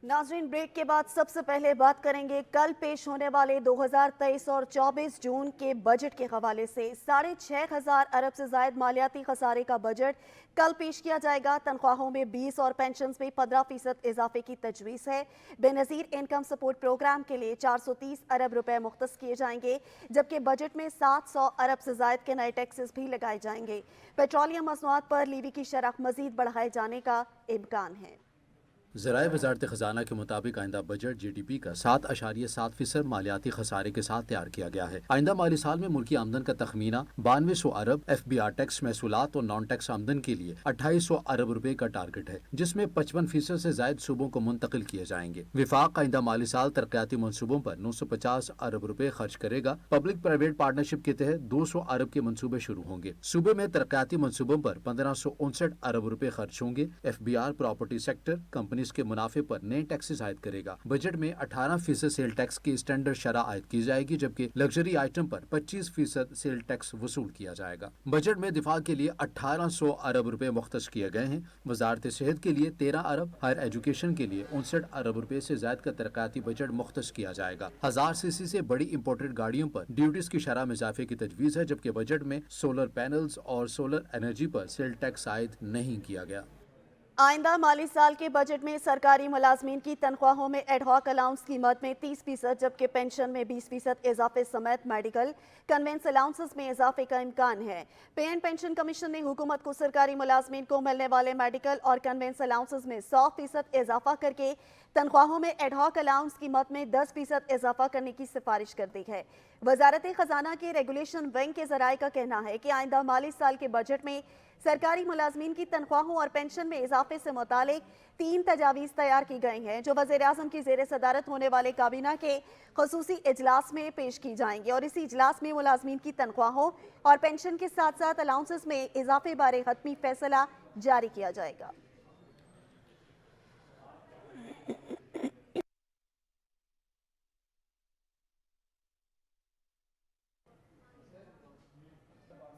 नाज़रीन, ब्रेक के बाद सबसे पहले बात करेंगे कल पेश होने वाले 2023 और 24 जून के बजट के हवाले से। 6,500 अरब से जायद मालियाती खसारे का बजट कल पेश किया जाएगा। तनख्वाहों में 20 और पेंशन में 15% इजाफे की तजवीज़ है। बेनज़ीर इनकम सपोर्ट प्रोग्राम के लिए 430 अरब रुपए मुख्तस किए जाएंगे, जबकि बजट में 700 अरब से जायद के नए टैक्सेस भी लगाए जाएंगे। पेट्रोलियम मसनूआत पर लीवी की शरह मजीद बढ़ाए जाने का इम्कान है। ज़राए वज़ारत ख़ज़ाना के मुताबिक आइंदा बजट GDP का 7.7% मालियाती खसारे के साथ तैयार किया गया है। आइंदा माली साल में मुल्की आमदन का तखमीना 9200 अरब, FBR टैक्स महसूलात और नॉन टैक्स आमदन के लिए 2800 अरब रुपए का टारगेट है, जिसमें 55% से जायद सूबों को मुंतकिल किए जाएंगे। विफाक आइंदा माली साल तरक्याती मनसूबों पर 950 अरब रुपए खर्च करेगा। पब्लिक प्राइवेट पार्टनरशिप के तहत 200 अरब के मनसूबे शुरू होंगे। सूबे में तरक्याती मनसूबों पर 1559 अरब रुपए खर्च होंगे। FBR प्रॉपर्टी सेक्टर कंपनी के मुनाफे पर नए टैक्सेस आयद करेगा। बजट में 18% सेल टैक्स की स्टैंडर्ड शरह आयद की जाएगी, जबकि लग्जरी आइटम पर 25% सेल टैक्स वसूल किया जाएगा। बजट में दिफा के लिए 1800 अरब रुपए मुख्तस किए गए हैं। वजारत सेहत के लिए 13 अरब, हायर एजुकेशन के लिए 59 अरब रुपए से ज्यादा का तरक्याती बजट मुख्तस किया जाएगा। 1000 सीसी से बड़ी इंपोर्टेड गाड़ियों पर ड्यूटीज की शरह में इजाफे की तजवीज है, जबकि बजट में सोलर पैनल्स और सोलर एनर्जी पर सेल टैक्स आयद नहीं किया गया। आइंदा माली साल के बजट में सरकारी मुलाजमीन की तनख्वाहों में एडहॉक अलाउंस की मद में 30%, जबकि पेंशन में 20% इजाफे समेत मेडिकल कन्वेंस अलाउंसेस में इजाफे का इम्कान है। पे एंड पेंशन कमीशन ने हुकूमत को सरकारी मुलाजमीन को मिलने वाले मेडिकल और कन्वेंस अलाउंसेस में 100% इजाफा करके तनख्वाहों में एडहॉक अलाउंस की मद में 10% इजाफा करने की सिफारिश कर दी है। वजारत खजाना के रेगुलेशन विंग के जराये का कहना है कि आइंदा माली साल के बजट में सरकारी मुलाजमीन की तनख्वाहों और पेंशन में इजाफे से मुतालिक 3 तजावीज़ तैयार की गई हैं, जो वज़ीर-ए-आज़म की ज़ेर सदारत होने वाले काबीना के ख़ुसूसी इजलास में पेश की जाएंगी और इसी इजलास में मुलाजमीन की तनख्वाहों और पेंशन के साथ साथ अलाउंसेस में इजाफे बारे हतमी फैसला जारी किया जाएगा।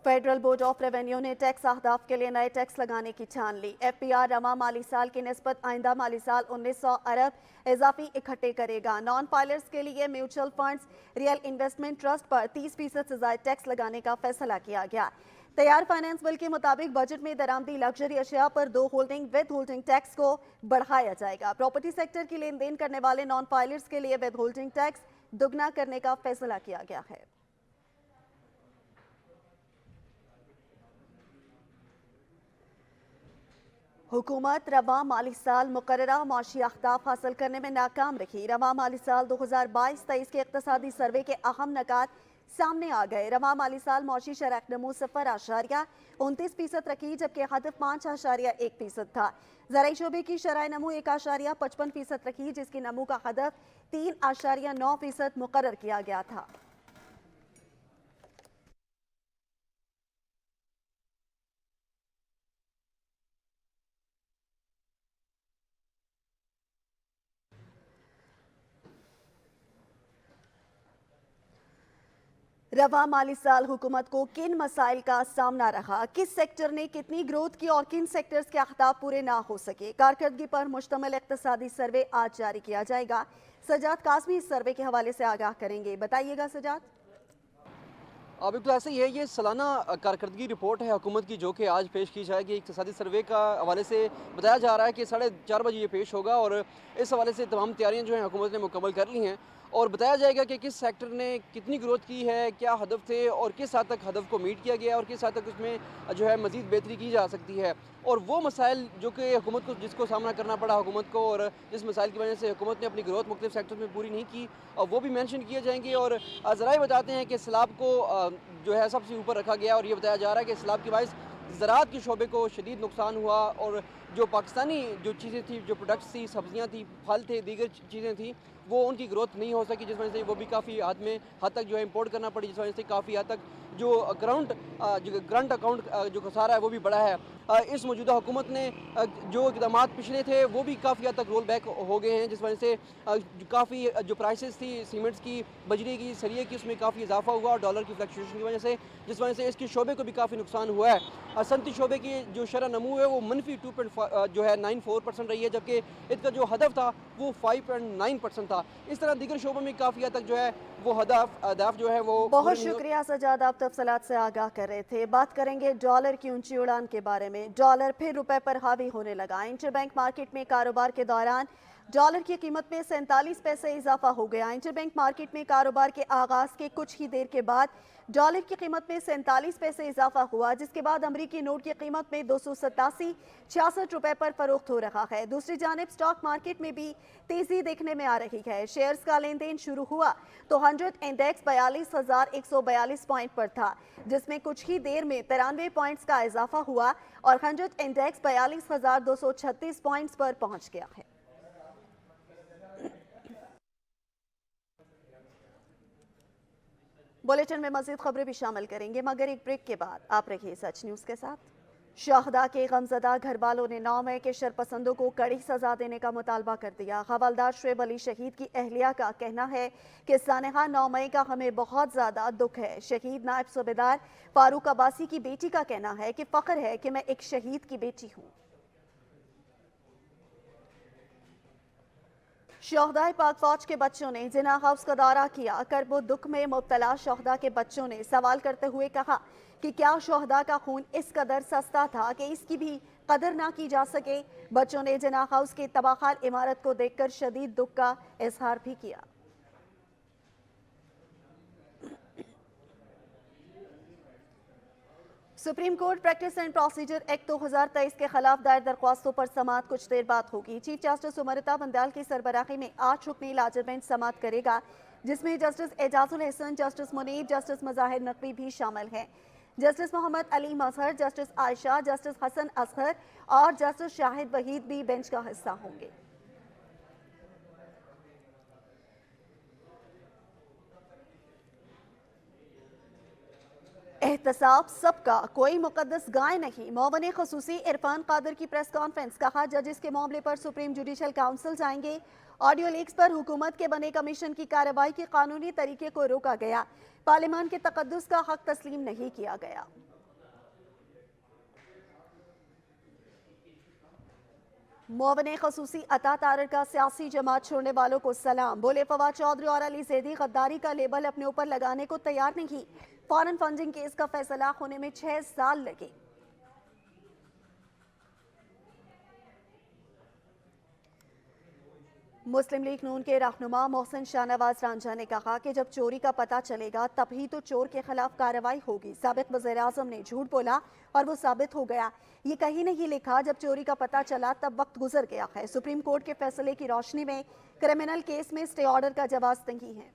फेडरल बोर्ड ऑफ रेवेन्यू ने टैक्स अहदाफ के लिए नए टैक्स लगाने की ठान ली। FBR रवा माली साल की निस्बत आइंदा माली साल 1900 अरब इजाफी इकट्ठे करेगा। नॉन फाइलर्स के लिए mutual funds, real investment trust पर 30% से ज्यादा टैक्स लगाने का फैसला किया गया। तैयार फाइनेंस बिल के मुताबिक बजट में दरामदी लग्जरी अशिया पर 2 होल्डिंग विद होल्डिंग टैक्स को बढ़ाया जाएगा। प्रॉपर्टी सेक्टर की लेन देन करने वाले नॉन फाइलर्स के लिए विद होल्डिंग टैक्स दुगना करने का फैसला किया गया है। हुकूमत रवा माली साल मुकर्ररा माशी अहदाफ हासिल करने में नाकाम रही। रवा माली साल 2022-23 के इक़्तिसादी सर्वे के अहम नकात सामने आ गए। रवा माली साल मौशी शरह नमू 0.29% रखी, जबकि हदफ 5.1% था। ज़राई शोबे की शरह नमू 1.55% रखी, जिसकी नमू का हदफ 3.9% मुकर्रर किया गया था। रवा माली साल हुकूमत को किन मसाइल का सामना रहा, किस सेक्टर ने कितनी ग्रोथ की और किन सेक्टर्स के अहदाफ पूरे ना हो सके, कारकर्दगी पर मुश्तमिल इक़्तिसादी सर्वे आज जारी किया जाएगा। सजाद कासमी इस सर्वे के हवाले से आगाह करेंगे। बताइएगा सजाद। बिल्कुल ऐसे ही है, ये सालाना कारकर्दगी रिपोर्ट है हुकूमत की, जो कि आज पेश की जाएगी। इक़्तिसादी सर्वे का हवाले से बताया जा रहा है कि 4:30 बजे ये पेश होगा और इस हवाले से तमाम तैयारियां जो हैं हुकूमत ने मुकम्मल कर ली हैं और बताया जाएगा कि किस सेक्टर ने कितनी ग्रोथ की है, क्या हदफ थे और किस हद तक हदफ को मीट किया गया और किस हद तक उसमें जो है मज़ीद बेहतरी की जा सकती है। और वो मसाइल जो कि हुकूमत को जिसको सामना करना पड़ा हुकूमत को और जिस मसाइल की वजह से हुकूमत ने अपनी ग्रोथ मुख्तलिफ सेक्टर्स में पूरी नहीं की, और वो भी मेंशन किए जाएंगे। और ज़राए बताते हैं कि सैलाब को जो है सबसे ऊपर रखा गया और ये बताया जा रहा है कि सैलाब की वजह ज़राअत के शोबे को शदीद नुकसान हुआ और जो पाकिस्तानी जो चीज़ें थी, जो प्रोडक्ट्स थी, सब्जियाँ थी, फल थे, दीगर चीज़ें थी, वो उनकी ग्रोथ नहीं हो सकी, जिस वजह से वो भी काफ़ी हद तक जो है इम्पोर्ट करना पड़ी, जिस वजह से काफ़ी हद तक जो ग्रंट अकाउंट जो खसारा है वो भी बड़ा है। इस मौजूदा हुकूमत ने जो इक़दाम पिछले थे वो भी काफ़ी हद तक रोल बैक हो गए हैं, जिस वजह से काफ़ी जो प्राइसेस थी सीमेंट्स की, बजरी की, सरिये की, उसमें काफ़ी इजाफा हुआ और डॉलर की फ्लक्चुएशन की वजह से, जिस वजह से इसके शोबे को भी काफ़ी नुकसान हुआ है। सनती शोबे की जो शरह नमू है वो -2.5 جو ہے 94% رہی ہے، جبکہ اس کا جو ہدف تھا وہ 5.9% تھا۔ اس طرح دیگر شعبوں میں کافی حد تک جو ہے وہ اہداف جو ہے وہ بہت شکریہ سجاد، آپ تفصیلات سے آگاہ کر رہے تھے۔ بات کریں گے ڈالر کی اونچی اڑان کے بارے میں۔ ڈالر پھر روپے پر حاوی ہونے لگا۔ انٹر بینک مارکیٹ میں کاروبار کے دوران ڈالر کی قیمت میں 47 پیسے اضافہ ہو گیا۔ انٹر بینک مارکیٹ میں کاروبار کے آغاز کے کچھ ہی دیر کے بعد ڈالر کی قیمت میں 47 پیسے اضافہ ہوا، جس کے بعد امریکی نوٹ کی قیمت میں 287.66 روپے پر فروخت ہو رہا ہے۔ دوسری جانب سٹاک مارکیٹ میں بھی تیزی دیکھنے میں آ رہی ہے۔ شیئرز کا لین دین شروع ہوا تو 100 انڈیکس 42,142 پوائنٹ پر تھا، جس میں کچھ ہی دیر میں 93 پوائنٹس کا اضافہ ہوا اور 100 انڈیکس 42,236 پوائنٹس پر پہنچ گیا ہے۔ بولیٹن میں مزید خبریں بھی شامل کریں گے، مگر ایک بریک کے بعد آپ رہیے سچ نیوز کے ساتھ۔ شہداء کے غمزدہ گھر والوں نے 9 مئی کے شرپسندوں کو کڑی سزا دینے کا مطالبہ کر دیا۔ حوالدار شعیب علی شہید کی اہلیہ کا کہنا ہے کہ سانحہ 9 مئی کا ہمیں بہت زیادہ دکھ ہے۔ شہید نائب صوبیدار فاروق عباسی کی بیٹی کا کہنا ہے کہ فخر ہے کہ میں ایک شہید کی بیٹی ہوں۔ شہداء پاک فوج کے بچوں نے جناح ہاؤس کا دورہ کیا۔ کرب و دکھ میں مبتلا شہداء کے بچوں نے سوال کرتے ہوئے کہا کہ کیا شہداء کا خون اس قدر سستا تھا کہ اس کی بھی قدر نہ کی جا سکے۔ بچوں نے جناح ہاؤس کی تباہکار عمارت کو دیکھ کر شدید دکھ کا اظہار بھی کیا۔ Supreme court practice and procedure act 2023 کے خلاف دائر درخواستوں پر سماعت کچھ دیر بعد ہوگی۔ چیف جسٹس امرتا بندیال کی سربراہی میں 8 رکنی لاجر بینچ سماعت کرے گا، جس میں جسٹس اعجاز الحسن، جسٹس منیب، جسٹس مظاہر نقوی بھی شامل ہیں۔ جسٹس محمد علی مظہر، جسٹس عائشہ، جسٹس حسن اصغر اور جسٹس شاہد وحید بھی بینچ کا حصہ ہوں گے۔ احتساب سب کا، کوئی مقدس گائے نہیں۔ معاون خصوصی عرفان قادر کی پریس کانفرنس، کہا ججز کے معاملے پر سپریم جوڈیشل کاؤنسل جائیں گے۔ آڈیو لیکس پر حکومت کے بنے کمیشن کی کارروائی کے قانونی طریقے کو روکا گیا۔ پارلیمان کے تقدس کا حق تسلیم نہیں کیا گیا۔ معاون خصوصی عطا تارڑ کا سیاسی جماعت چھوڑنے والوں کو سلام۔ بولے فواد چودھری اور علی زیدی غداری کا لیبل اپنے اوپر لگانے کو تیار نہیں۔ فارن فنڈنگ کیس کا فیصلہ ہونے میں 6 سال لگے۔ مسلم لیگ نون کے رہنما محسن شاہ نواز رانجھا نے کہا کہ جب چوری کا پتہ چلے گا تب ہی تو چور کے خلاف کارروائی ہوگی۔ سابق وزیراعظم نے جھوٹ بولا اور وہ ثابت ہو گیا۔ یہ کہیں نہیں لکھا جب چوری کا پتہ چلا تب وقت گزر گیا ہے۔ سپریم کورٹ کے فیصلے کی روشنی میں کرمنل کیس میں سٹے آرڈر کا جواز نہیں ہے۔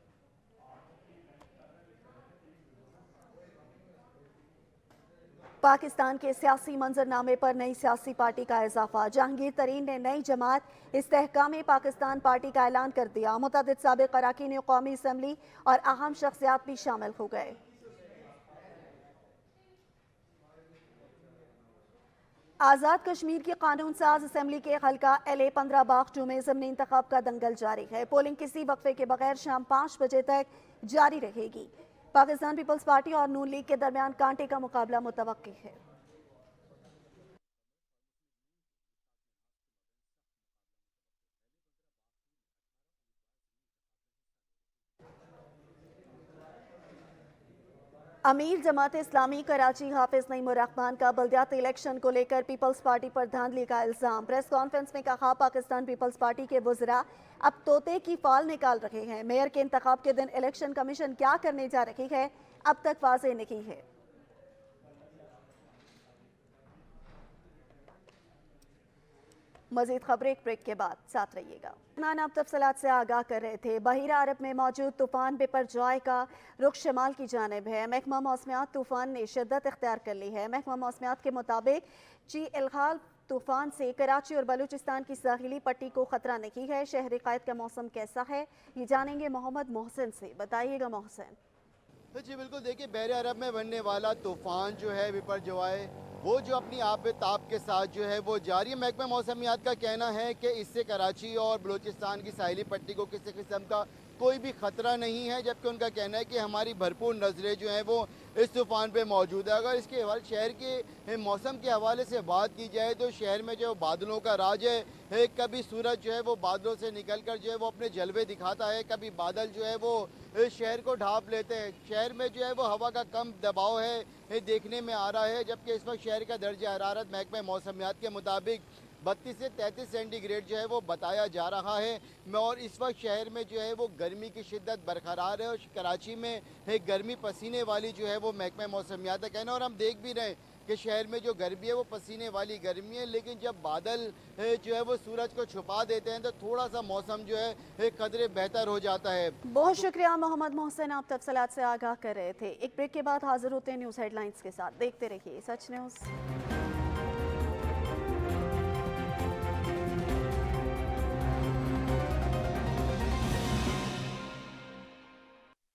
پاکستان کے سیاسی منظرنامے پر نئی سیاسی پارٹی کا اضافہ۔ جہانگیر ترین نے نئی جماعت استحکام پاکستان پارٹی کا اعلان کر دیا۔ متعدد سابق اراکین قومی اسمبلی اور اہم شخصیات بھی شامل ہو گئے۔ آزاد کشمیر کی قانون ساز اسمبلی کے حلقہ LA 15 باغ 2 میں ضمنی انتخاب کا دنگل جاری ہے۔ پولنگ کسی وقفے کے بغیر شام 5 بجے تک جاری رہے گی۔ پاکستان پیپلز پارٹی اور نون لیگ کے درمیان کانٹے کا مقابلہ متوقع ہے۔ امیر جماعت اسلامی کراچی حافظ نعیم الرحمان کا بلدیاتی الیکشن کو لے کر پیپلز پارٹی پر دھاندلی کا الزام۔ پریس کانفرنس میں کہا پاکستان پیپلز پارٹی کے وزراء اب طوطے کی فال نکال رہے ہیں۔ میئر کے انتخاب کے دن الیکشن کمیشن کیا کرنے جا رہی ہے اب تک واضح نہیں ہے۔ مزید خبریں ایک بریک کے بعد ساتھ رہیے گا۔ آپ تفصیلات سے آگاہ کر رہے تھے۔ بحیرہ عرب میں موجود طوفان بپر جوائے کا رخ شمال کی جانب ہے۔ محکمہ موسمیات طوفان نے شدت اختیار کر لی ہے۔ محکمہ موسمیات کے مطابق چی الحال طوفان سے کراچی اور بلوچستان کی ساحلی پٹی کو خطرہ نہیں ہے۔ شہر قائد کا موسم کیسا ہے یہ جانیں گے محمد محسن سے۔ بتائیے گا محسن۔ جی بالکل، دیکھیں بحر عرب میں بننے والا طوفان جو ہے بپر جوائے وہ جو اپنی آب تاب کے ساتھ جو ہے وہ جاری ہے۔ محکمہ موسمیات کا کہنا ہے کہ اس سے کراچی اور بلوچستان کی ساحلی پٹی کو کسی قسم کا कोई भी ख़तरा नहीं है, जबकि उनका कहना है कि हमारी भरपूर नज़रें जो हैं वो इस तूफ़ान पे मौजूद है। अगर इसके हवाले शहर के मौसम के हवाले से बात की जाए तो शहर में जो बादलों का राज है, कभी सूरज जो है वो बादलों से निकल कर जो है वो अपने जलवे दिखाता है, कभी बादल जो है वो शहर को ढाँप लेते हैं। शहर में जो है वो हवा का कम दबाव है देखने में आ रहा है, जबकि इस वक्त शहर का दर्जा हरारत महकमा मौसमियात के मुताबिक 32 से 33 सेंटीग्रेड जो है वो बताया जा रहा है। और इस वक्त शहर में जो है वो गर्मी की शिद्दत बरकरार है और कराची में गर्मी पसीने वाली जो है वो महकमा मौसमियात का कहना है। और हम देख भी रहे हैं कि शहर में जो गर्मी है वो पसीने वाली गर्मी है, लेकिन जब बादल जो है वो सूरज को छुपा देते हैं तो थोड़ा सा मौसम जो है कदरे बेहतर हो जाता है। बहुत शुक्रिया मोहम्मद मोहसिन, आप तफसीलात से आगाह कर रहे थे। एक ब्रेक के बाद हाजिर होते हैं न्यूज़ हेडलाइंस के साथ। देखते रहिए सच न्यूज़।